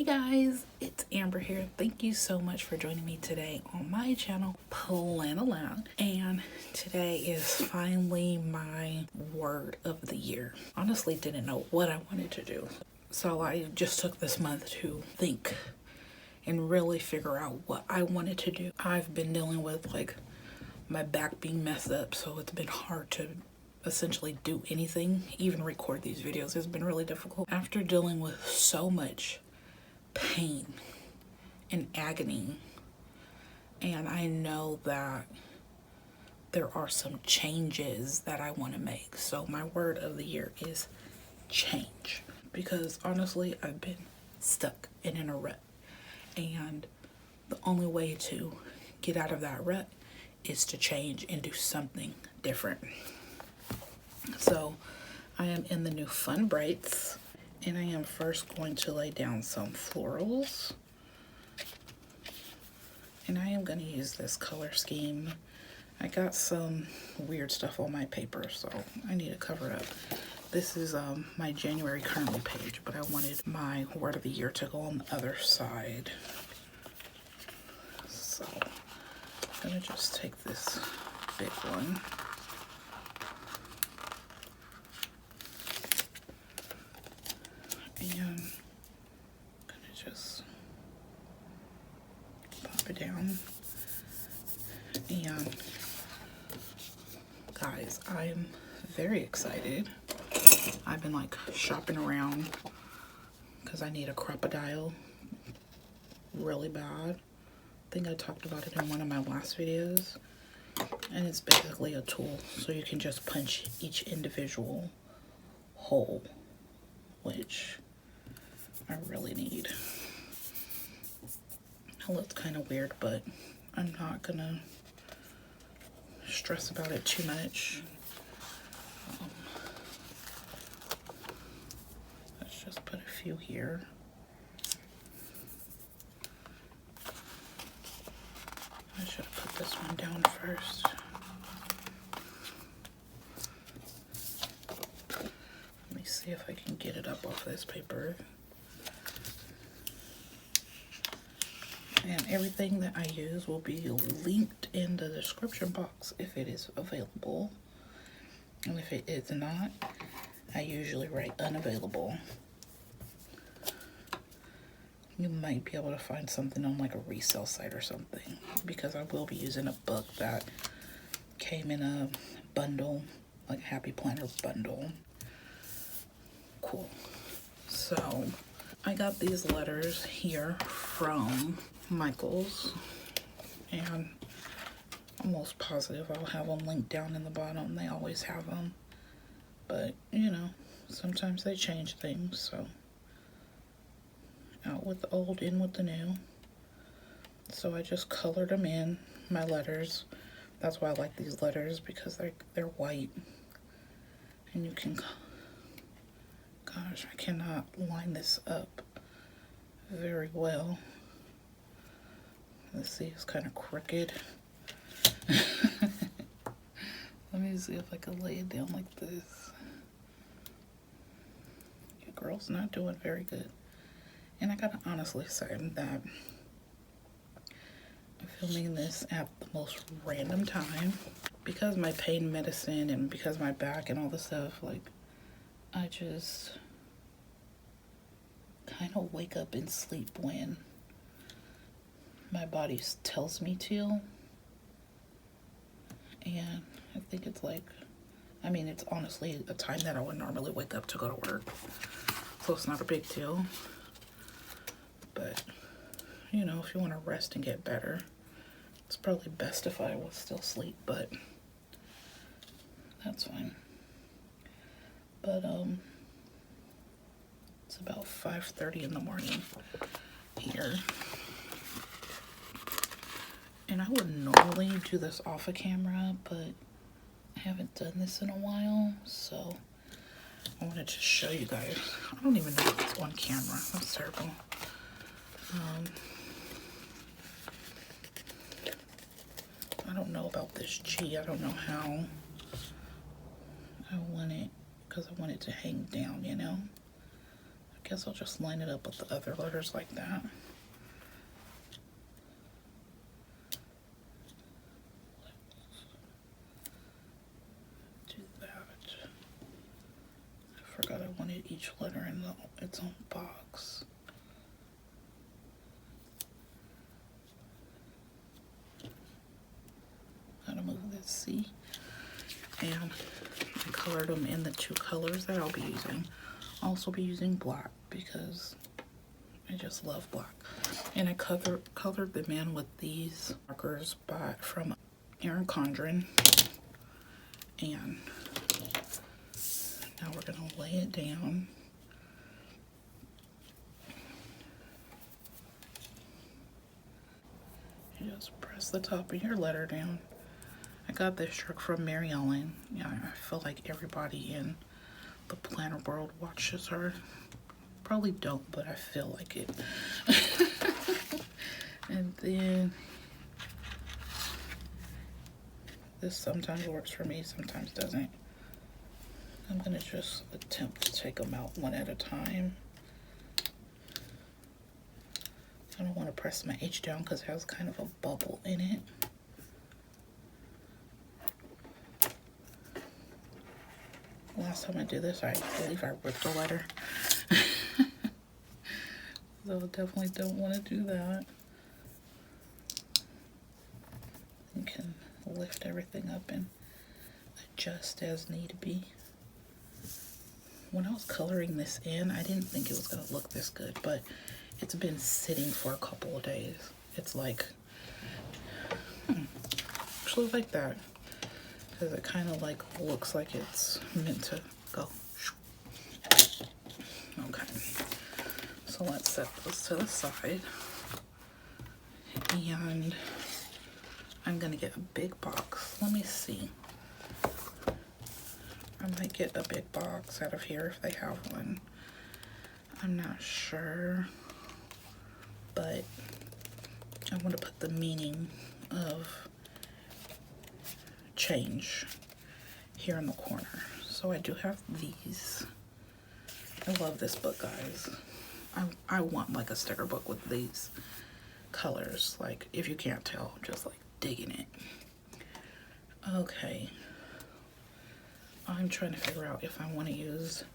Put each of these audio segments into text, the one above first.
guys, it's Amber here. Thank you so much for joining me today on my channel, Plan Aloud. And today is finally my word of the year. Honestly, didn't know what I wanted to do. So I just took this month to think and really figure out what I wanted to do. I've been dealing with my back being messed up, so it's been hard to essentially do anything, even record these videos. It's been really difficult after dealing with so much pain and agony, and I know that there are some changes that I want to make. So my word of the year is change, because honestly I've been stuck and in a rut, and the only way to get out of that rut is to change and do something different. So I am in the new Fun Brights, and I am first going to lay down some florals, and I am going to use this color scheme. I got some weird stuff on my paper, so I need to cover it up. This is my January currently page, but I wanted my word of the year to go on the other side. So I'm going to just take this big one. And I'm gonna just pop it down. And guys, I'm very excited. I've been shopping around because I need a crocodile really bad. I think I talked about it in one of my last videos. And it's basically a tool, so you can just punch each individual hole, which I really need. It looks kind of weird, but I'm not gonna stress about it too much. Let's just put a few here. I should have put this one down first. Let me see if I can get it up off this paper. And everything that I use will be linked in the description box if it is available. And if it is not, I usually write unavailable. You might be able to find something on a resale site or something, because I will be using a book that came in a bundle, like a Happy Planner bundle. Cool. So I got these letters here from Michael's, and I'm almost positive I'll have them linked down in the bottom. They always have them, but you know, sometimes they change things. So out with the old, in with the new. So I just colored them in, my letters. That's why I like these letters, because they're white, and you can, gosh, I cannot line this up very well. Let's see, it's kind of crooked. Let me see if I can lay it down like this. Your girl's not doing very good. And I gotta honestly say that I'm filming this at the most random time, because my pain medicine and because my back and all this stuff, I just kind of wake up and sleep when my body tells me to. And I think it's it's honestly a time that I would normally wake up to go to work, so it's not a big deal. But you know, if you want to rest and get better, it's probably best if I was still asleep, but that's fine. But it's about 5:30 in the morning here. And I would normally do this off of camera, but I haven't done this in a while, so I wanted to show you guys. I don't even know if it's on camera. That's terrible. I don't know about this G. I don't know how I want it, because I want it to hang down, you know? guess I'll just line it up with the other letters like that. Do that. I forgot I wanted each letter in its own box. Gotta move this C. And I colored them in the two colors that I'll be using. I'll also be using black because I just love black. And I colored them in with these markers from Erin Condren. And now we're gonna lay it down. You just press the top of your letter down. I got this trick from Mary Ellen. Yeah, I feel like everybody in the planner world watches her. Probably don't, but I feel like it. And then this sometimes works for me, sometimes doesn't. I'm gonna just attempt to take them out one at a time. I don't want to press my H down because it has kind of a bubble in it. Last time I did this, I believe I ripped a letter. So I definitely don't want to do that. You can lift everything up and adjust as need be. When I was coloring this in, I didn't think it was going to look this good, but it's been sitting for a couple of days. It's like, actually like that. Because it kind of like looks like it's meant to go. Okay, so let's set this to the side. And I'm gonna get a big box. Let me see. I might get a big box out of here if they have one. I'm not sure, but I want to put the meaning of change here in the corner. So I do have these. I love this book, guys. I want like a sticker book with these colors. Like, if you can't tell, I'm just like digging it. Okay, I'm trying to figure out if I want to use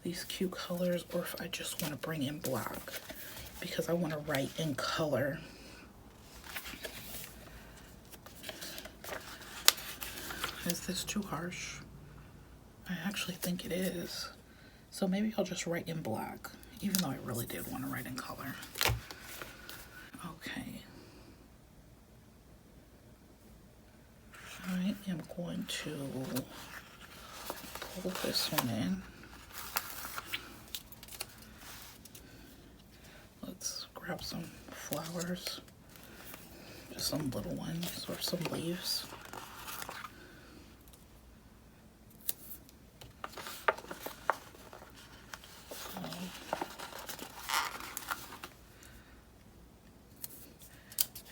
these cute colors or if I just want to bring in black, because I want to write in color. Is this too harsh? I actually think it is. So maybe I'll just write in black, even though I really did want to write in color. Okay. I am going to pull this one in. Let's grab some flowers, just some little ones or some leaves.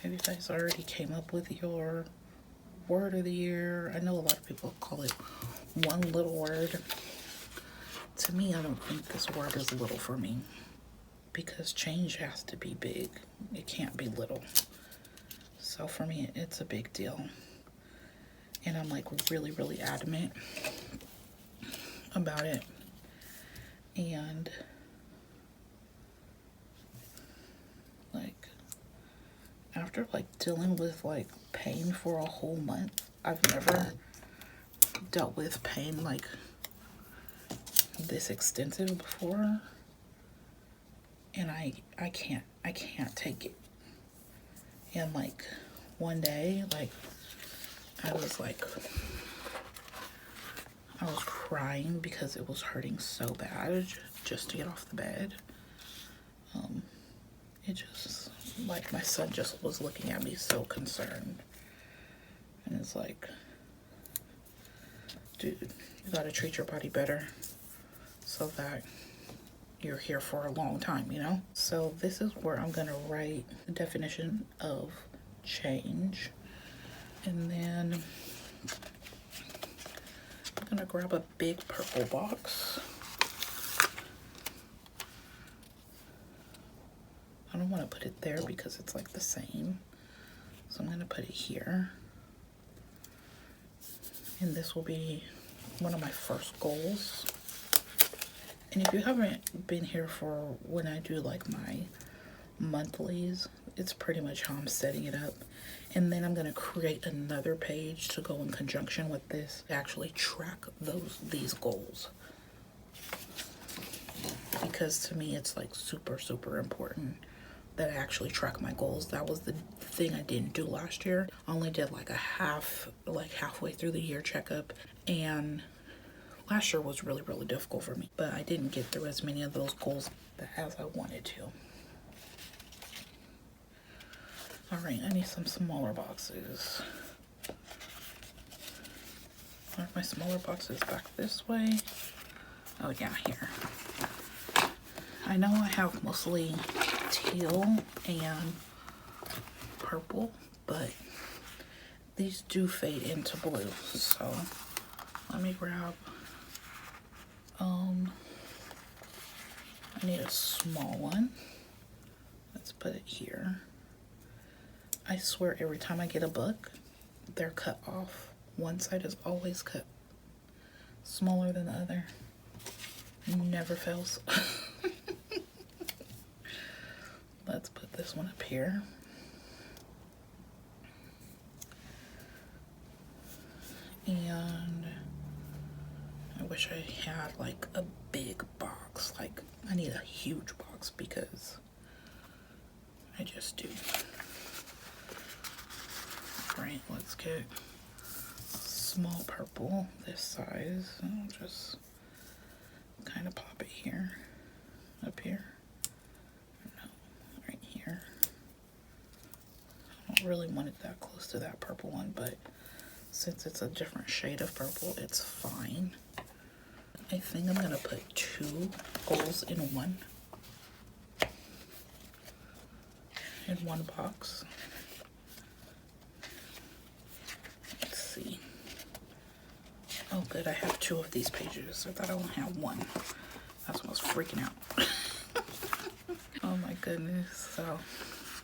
Maybe you guys already came up with your word of the year. I know a lot of people call it one little word. To me, I don't think this word is little for me, because change has to be big. It can't be little. So for me, it's a big deal. And I'm like really, really adamant about it. And like, after like dealing with like pain for a whole month, I've never dealt with pain like this extensive before, and I can't take it. And like one day, like I was crying because it was hurting so bad just to get off the bed. It just, like, my son just was looking at me so concerned, and it's like, dude, you gotta treat your body better so that you're here for a long time, you know? So this is where I'm gonna write the definition of change, and then I'm gonna grab a big purple box. I don't want to put it there because it's like the same. So I'm going to put it here. And this will be one of my first goals. And if you haven't been here for when I do like my monthlies, it's pretty much how I'm setting it up. And then I'm going to create another page to go in conjunction with this to actually track these goals. Because to me it's like super important that I actually track my goals. That was the thing I didn't do last year. I only did like halfway through the year checkup, and last year was really difficult for me, but I didn't get through as many of those goals as I wanted to. All right, I need some smaller boxes. Are my smaller boxes back this way? Oh yeah, here. I know I have mostly teal and purple, but these do fade into blue. So let me grab, I need a small one. Let's put it here. I swear every time I get a book, they're cut off. One side is always cut smaller than the other. Never fails. Let's put this one up here. And I wish I had like a big box. Like I need a huge box because I just do. Right, let's get a small purple this size. I'll just kind of pop it here, up here. No, right here. I don't really want it that close to that purple one, but since it's a different shade of purple, it's fine. I think I'm gonna put 2 goals in one box. Let's see. Oh good, I have 2 of these pages. I thought I only had 1. That's what I was freaking out. Oh my goodness. So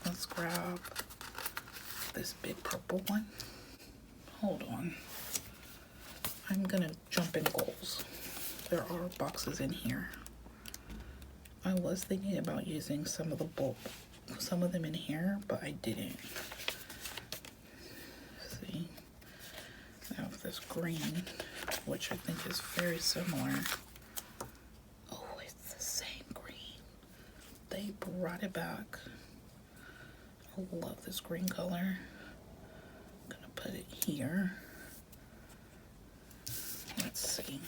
let's grab this big purple one. Hold on. I'm gonna jump in goals. There are boxes in here. I was thinking about using some of them in here, but I didn't. See, I have this green, which I think is very similar. Oh, it's the same green. They brought it back. I love this green color. I'm gonna put it here. Let's see.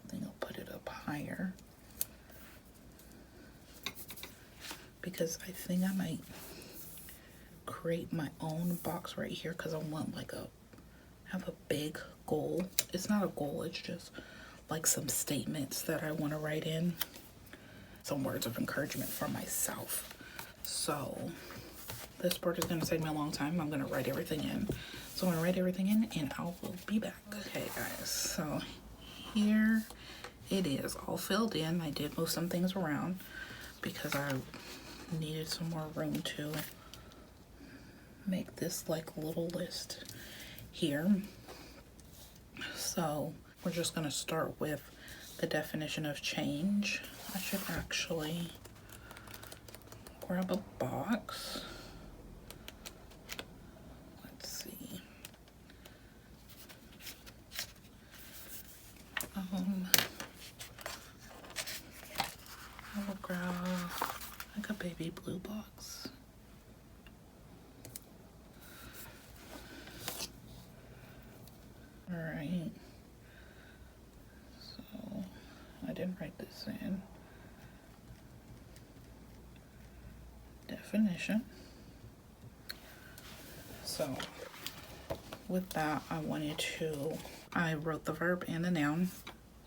I think I'll put it up higher because I think I might create my own box right here because I want like have a big goal. It's not a goal, it's just like some statements that I want to write in, some words of encouragement for myself. So this part is going to take me a long time. I'm going to write everything in. So I'm going to write everything in and I will be back. Okay guys, so here it is all filled in. I did move some things around because I needed some more room to make this like little list here. So we're just going to start with the definition of change. I should actually grab a box. Let's see. I will grab like a baby blue box. All right. So I didn't write this in. Definition. So with that, I wrote the verb and the noun.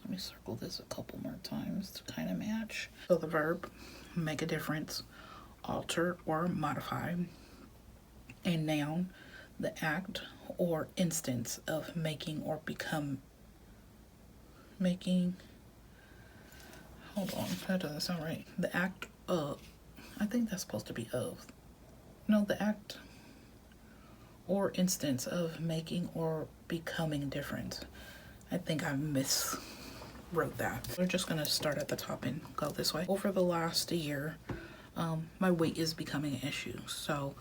Let me circle this a couple more times to kind of match. So the verb, make a difference, alter or modify. A noun, the act or instance of making or making hold on, that doesn't sound right. The act of, I think that's supposed to be of. No, the act or instance of making or becoming different. I think I miswrote that. We're just gonna start at the top and go this way. Over the last year, my weight is becoming an issue. So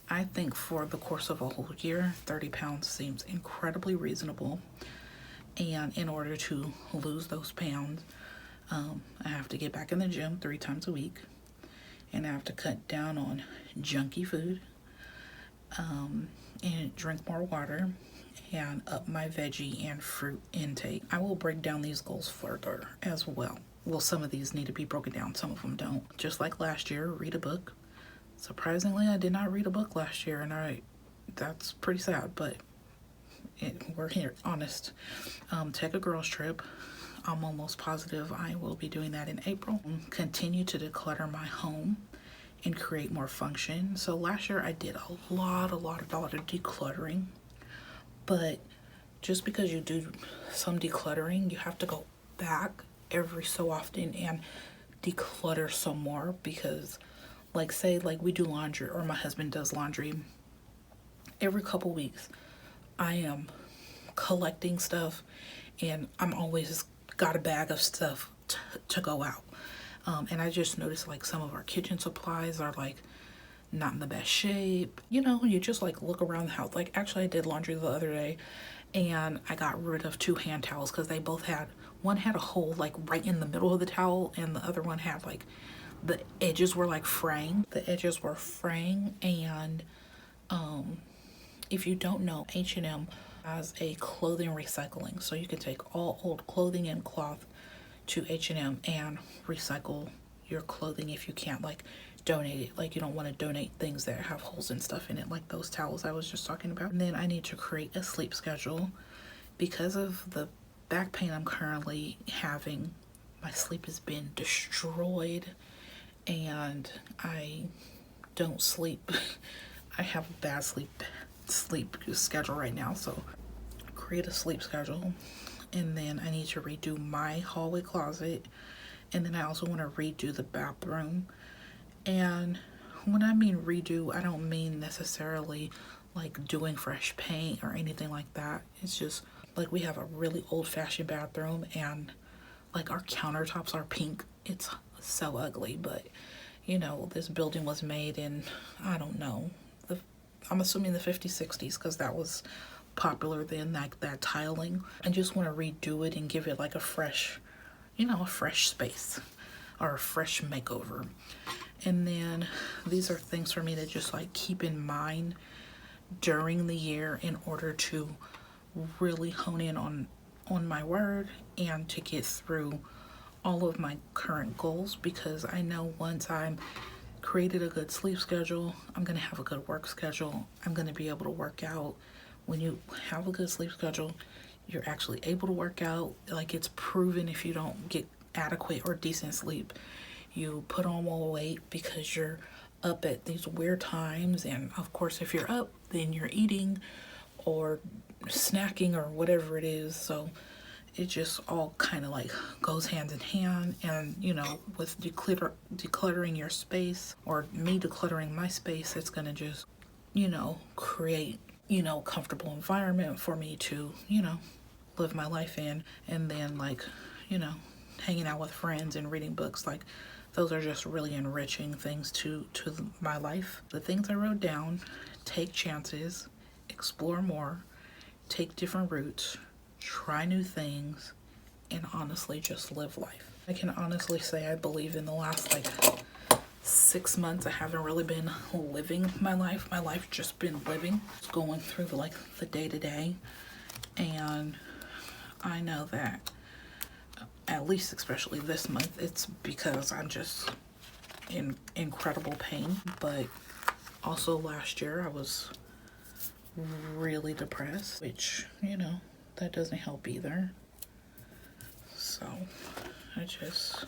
I think for the course of a whole year, 30 pounds seems incredibly reasonable. And in order to lose those pounds, I have to get back in the gym 3 times a week. And I have to cut down on junky food, and drink more water, and up my veggie and fruit intake. I will break down these goals further as well. Well, some of these need to be broken down, some of them don't. Just like last year, read a book. Surprisingly, I did not read a book last year, and that's pretty sad, but we're here, honest. Take a girls trip. I'm almost positive I will be doing that in April. Continue to declutter my home and create more function. So last year I did a lot of decluttering, but just because you do some decluttering, you have to go back every so often and declutter some more, because like say like we do laundry, or my husband does laundry every couple weeks. I am collecting stuff, and I'm always got a bag of stuff to go out. And I just noticed like some of our kitchen supplies are like not in the best shape. You know, you just like look around the house. Like actually I did laundry the other day, and I got rid of 2 hand towels because they both had, one had a hole like right in the middle of the towel, and the other one had like the edges were like fraying. The edges were fraying, and if you don't know, H&M has a clothing recycling, so you can take all old clothing and cloth to H&M and recycle your clothing if you can't like donate it. Like you don't want to donate things that have holes and stuff in it, like those towels I was just talking about. And then I need to create a sleep schedule because of the back pain I'm currently having. My sleep has been destroyed, and I don't sleep. I have a bad sleep schedule right now, so create a sleep schedule. And then I need to redo my hallway closet, and then I also want to redo the bathroom. And when I mean redo, I don't mean necessarily like doing fresh paint or anything like that. It's just like we have a really old-fashioned bathroom, and like our countertops are pink. It's so ugly, but you know, this building was made in, I don't know, I'm assuming the 50s, 60s, because that was popular then, like that tiling. I just want to redo it and give it like a fresh, you know, a fresh space or a fresh makeover. And then these are things for me to just like keep in mind during the year in order to really hone in on my word and to get through all of my current goals, because I know once I'm created a good sleep schedule, I'm gonna have a good work schedule. I'm gonna be able to work out. When you have a good sleep schedule, you're actually able to work out. Like it's proven, if you don't get adequate or decent sleep, you put on more weight because you're up at these weird times. And of course, if you're up, then you're eating or snacking or whatever it is. So it just all kind of like goes hand in hand. And you know, with decluttering your space, or me decluttering my space, it's gonna just, you know, create, you know, comfortable environment for me to, you know, live my life in. And then like, you know, hanging out with friends and reading books, like those are just really enriching things to my life. The things I wrote down: take chances, explore more, take different routes, try new things, and honestly just live life. I can honestly say I believe in the last like 6 months I haven't really been living my life. My life just been living, just going through the day-to-day. And I know that at least especially this month, it's because I'm just in incredible pain. But also last year I was really depressed, which, you know, that doesn't help either. So I just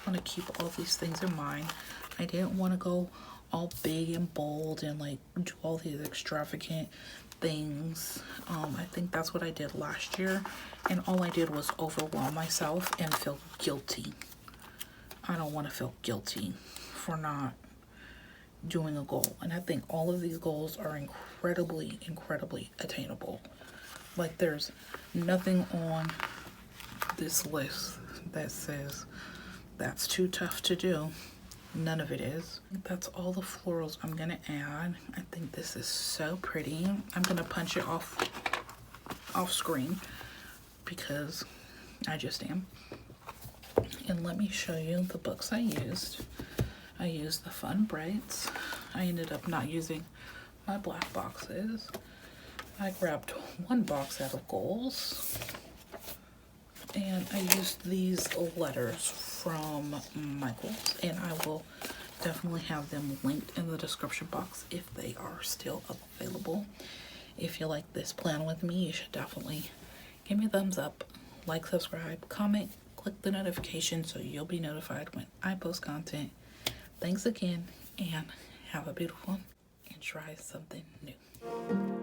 want to keep all these things in mind. I didn't want to go all big and bold and like do all these extravagant things. I think that's what I did last year, and all I did was overwhelm myself and feel guilty. I don't want to feel guilty for not doing a goal, and I think all of these goals are incredibly attainable. Like, there's nothing on this list that says that's too tough to do. None of it is. That's all the florals I'm gonna add. I think this is so pretty. I'm gonna punch it off screen because I just am. And let me show you the books I used. I used the Fun Brights. I ended up not using my black boxes. I grabbed one box out of goals, and I used these letters from Michael's, and I will definitely have them linked in the description box if they are still available. If you like this plan with me, you should definitely give me a thumbs up, like, subscribe, comment, click the notification so you'll be notified when I post content. Thanks again, and have a beautiful one, and try something new.